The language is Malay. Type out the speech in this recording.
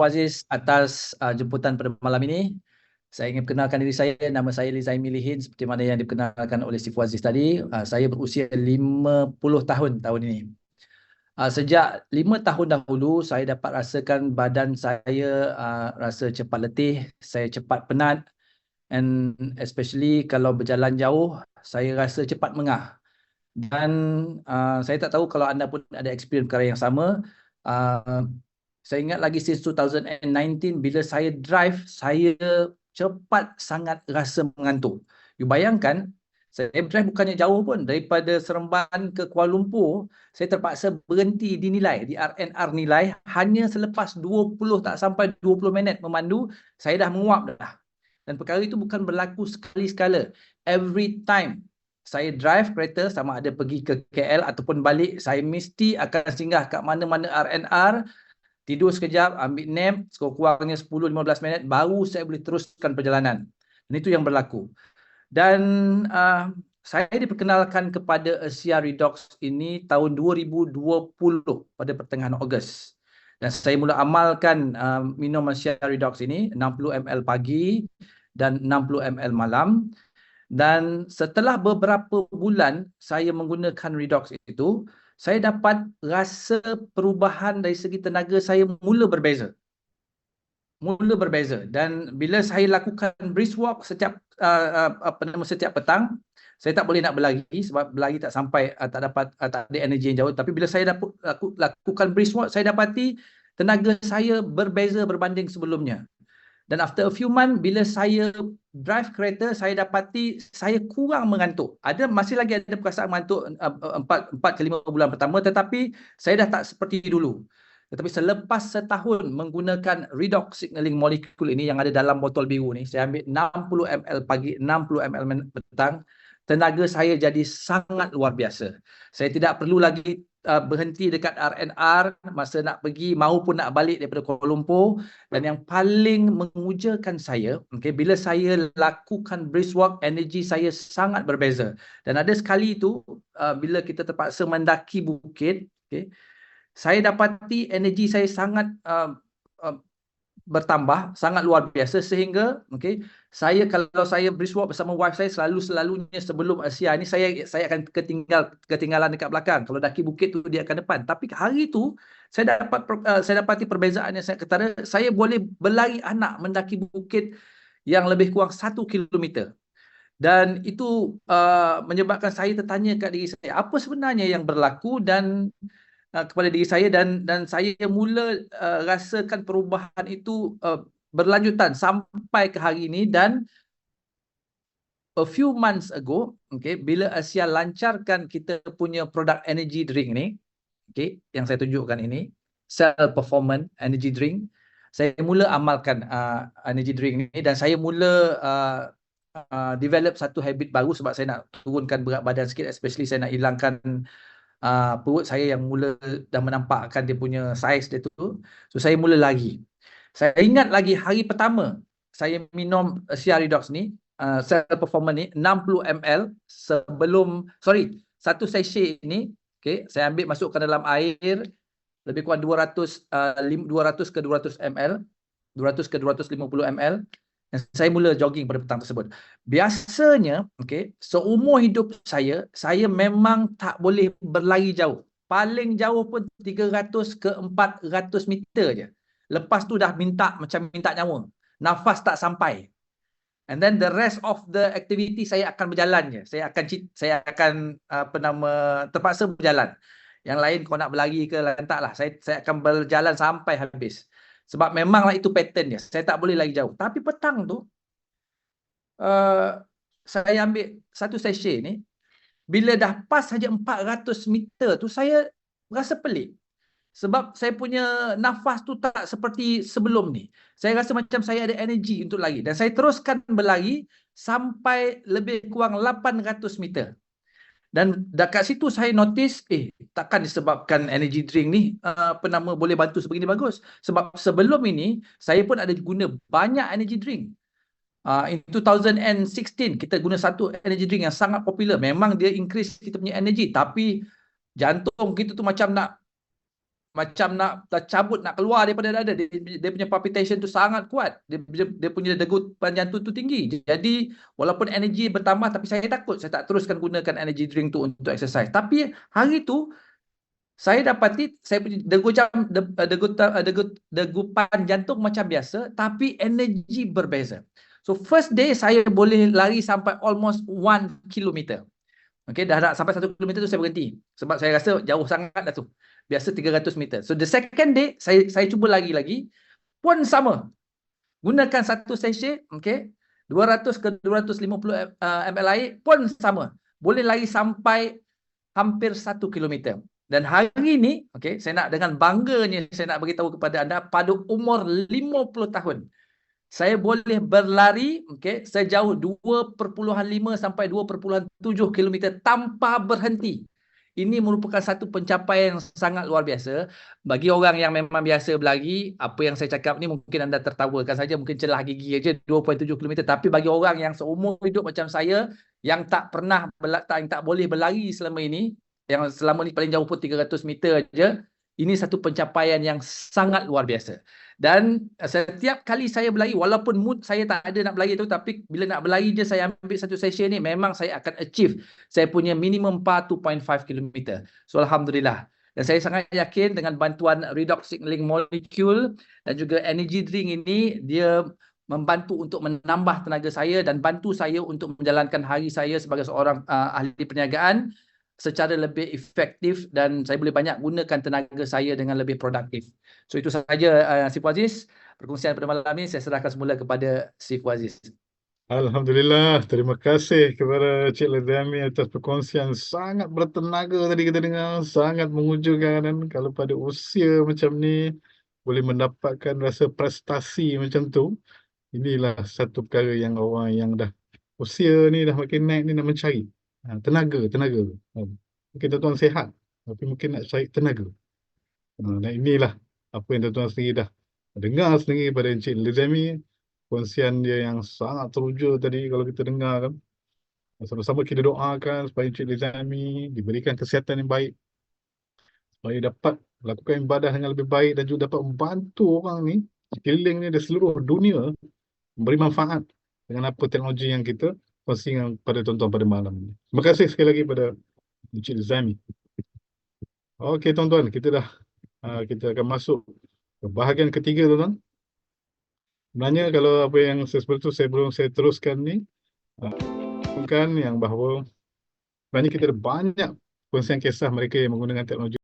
Aziz atas jemputan pada malam ini. Saya ingin perkenalkan diri saya. Nama saya Lizaimi Lihin seperti mana yang diperkenalkan oleh Sifu Aziz tadi. Saya berusia 50 tahun tahun ini. Sejak 5 tahun dahulu saya dapat rasakan badan saya rasa cepat letih, saya cepat penat, and especially kalau berjalan jauh saya rasa cepat mengah. Dan saya tak tahu kalau anda pun ada experience perkara yang sama. Uh, saya ingat lagi since 2019 bila saya drive, saya cepat sangat rasa mengantuk. You bayangkan, saya drive bukannya jauh pun. Daripada Seremban ke Kuala Lumpur, saya terpaksa berhenti di Nilai, di RNR Nilai. Hanya selepas 20, tak sampai 20 minit memandu, saya dah menguap dah. Dan perkara itu bukan berlaku sekali-sekala. Every time saya drive kereta, sama ada pergi ke KL ataupun balik, saya mesti akan singgah kat mana-mana RNR, tidur sekejap, ambil nap, sekurang-kurangnya 10-15 minit, baru saya boleh teruskan perjalanan. Dan itu yang berlaku. Dan saya diperkenalkan kepada Asia Redox ini tahun 2020 pada pertengahan Ogos. Dan saya mula amalkan minum Asia Redox ini 60 ml pagi dan 60 ml malam. Dan setelah beberapa bulan saya menggunakan Redox itu, saya dapat rasa perubahan dari segi tenaga saya mula berbeza. Dan bila saya lakukan brisk walk setiap setiap petang, saya tak boleh nak berlari sebab berlari tak sampai, tak dapat, tak ada energi yang jauh. Tapi bila saya lakukan brisk walk, saya dapati tenaga saya berbeza berbanding sebelumnya. Dan after a few months, bila saya drive kereta, saya dapati saya kurang mengantuk. Masih lagi ada perasaan mengantuk 4 ke 5 bulan pertama, tetapi saya dah tak seperti dulu. Tetapi selepas setahun menggunakan redox signaling molecule ini yang ada dalam botol biru ni, saya ambil 60 ml pagi, 60 ml petang, tenaga saya jadi sangat luar biasa. Saya tidak perlu lagi berhenti dekat RNR masa nak pergi maupun nak balik daripada Kuala Lumpur. Dan yang paling mengujakan saya, bila saya lakukan brisk walk, energi saya sangat berbeza. Dan ada sekali itu bila kita terpaksa mendaki bukit, saya dapati energi saya sangat bertambah, sangat luar biasa, sehingga saya, kalau saya brisk walk bersama wife saya, selalunya sebelum Asia ni saya akan ketinggalan dekat belakang. Kalau daki bukit tu dia akan depan. Tapi hari tu saya dapati perbezaan yang sangat ketara. Saya boleh berlari anak mendaki bukit yang lebih kurang 1 kilometer. Dan itu menyebabkan saya tertanya kat diri saya, apa sebenarnya yang berlaku dan kepada diri saya, dan saya mula rasakan perubahan itu berlanjutan sampai ke hari ini. Dan a few months ago, bila Asia lancarkan kita punya produk energy drink ni, yang saya tunjukkan ini, Cell Performance Energy Drink, saya mula amalkan energy drink ni, dan saya mula develop satu habit baru sebab saya nak turunkan berat badan sikit, especially saya nak hilangkan perut saya yang mula dah menampakkan dia punya saiz dia tu. So saya mula lagi. Saya ingat lagi hari pertama saya minum Asia Redox ni, Cell Performance ni, 60 ml satu sachet ni, saya ambil masukkan dalam air lebih kurang 200 ke 200 ml, 200 ke 250 ml. Dan saya mula jogging pada petang tersebut. Biasanya, seumur hidup saya memang tak boleh berlari jauh. Paling jauh pun 300 ke 400 meter je. Lepas tu dah macam minta nyawa. Nafas tak sampai. And then the rest of the activity saya akan berjalan je. Saya akan terpaksa berjalan. Yang lain kau nak berlari ke lantaklah. Saya akan berjalan sampai habis. Sebab memanglah itu pattern dia. Saya tak boleh lagi jauh. Tapi petang tu, saya ambil satu sachet ni. Bila dah pas saja 400 meter tu, saya rasa pelik. Sebab saya punya nafas tu tak seperti sebelum ni. Saya rasa macam saya ada energi untuk lari. Dan saya teruskan berlari sampai lebih kurang 800 meter. Dan dekat situ saya notice, takkan disebabkan energy drink ni boleh bantu sebegini bagus. Sebab sebelum ini, saya pun ada guna banyak energy drink. In 2016, kita guna satu energy drink yang sangat popular. Memang dia increase kita punya energy. Tapi jantung kita tu macam nak macam nak cabut, nak keluar daripada dada. Dia punya palpitation tu sangat kuat. Dia punya degupan jantung tu tinggi. Jadi walaupun energi bertambah, tapi saya takut. Saya tak teruskan gunakan energy drink tu untuk exercise. Tapi hari tu saya dapati saya punya degupan jantung macam biasa, tapi energi berbeza. So first day saya boleh lari sampai almost 1 kilometer. Okay, dah nak sampai 1 kilometer tu saya berhenti. Sebab saya rasa jauh sangat dah tu. Biasa 300 meter. So the second day, saya cuba lagi pun sama. Gunakan satu sachet, okay, 200 ke 250 ml air pun sama. Boleh lari sampai hampir 1 kilometer. Dan hari ini, okay, saya nak dengan bangganya saya nak beritahu kepada anda, pada umur 50 tahun, saya boleh berlari, okay, sejauh 2.5 sampai 2.7 kilometer tanpa berhenti. Ini merupakan satu pencapaian yang sangat luar biasa. Bagi orang yang memang biasa berlari, apa yang saya cakap ni mungkin anda tertawakan saja, mungkin celah gigi aja 2.7 kilometer. Tapi bagi orang yang seumur hidup macam saya, yang tak pernah, yang tak boleh berlari selama ini, yang selama ni paling jauh pun 300 meter aja, ini satu pencapaian yang sangat luar biasa. Dan setiap kali saya berlari, walaupun mood saya tak ada nak berlari tu, tapi bila nak berlari je saya ambil satu session ni, memang saya akan achieve saya punya minimum PAR 2.5 km. So Alhamdulillah. Dan saya sangat yakin dengan bantuan redox signaling molecule dan juga energy drink ini, dia membantu untuk menambah tenaga saya dan bantu saya untuk menjalankan hari saya sebagai seorang ahli perniagaan secara lebih efektif, dan saya boleh banyak gunakan tenaga saya dengan lebih produktif. So itu sahaja Siful Aziz. Perkongsian pada malam ini saya serahkan semula kepada Siful Aziz. Alhamdulillah, terima kasih kepada Cik Lezami atas perkongsian sangat bertenaga tadi kita dengar, sangat mengujukan. Dan kalau pada usia macam ni boleh mendapatkan rasa prestasi macam tu, inilah satu perkara yang orang yang dah usia ni dah makin naik ni nak mencari. Tenaga. Mungkin tuan-tuan sihat, tapi mungkin nak cari tenaga. Dan inilah apa yang tuan-tuan sendiri dah dengar sendiri pada Encik Lezami. Kongsian dia yang sangat teruja tadi kalau kita dengar kan. Sama-sama kita doakan supaya Encik Lezami diberikan kesihatan yang baik, supaya dapat melakukan ibadah dengan lebih baik dan juga dapat membantu orang ni sekeliling ni di seluruh dunia, memberi manfaat dengan apa teknologi yang kita kongsikan pada tuan-tuan pada malam ini. Terima kasih sekali lagi pada Encik Lezami. Okey tuan-tuan, kita akan masuk ke bahagian ketiga tuan-tuan. Sebenarnya kalau apa yang sebelum saya teruskan ni, kan yang bahawa sebenarnya kita ada banyak kongsian kisah mereka yang menggunakan teknologi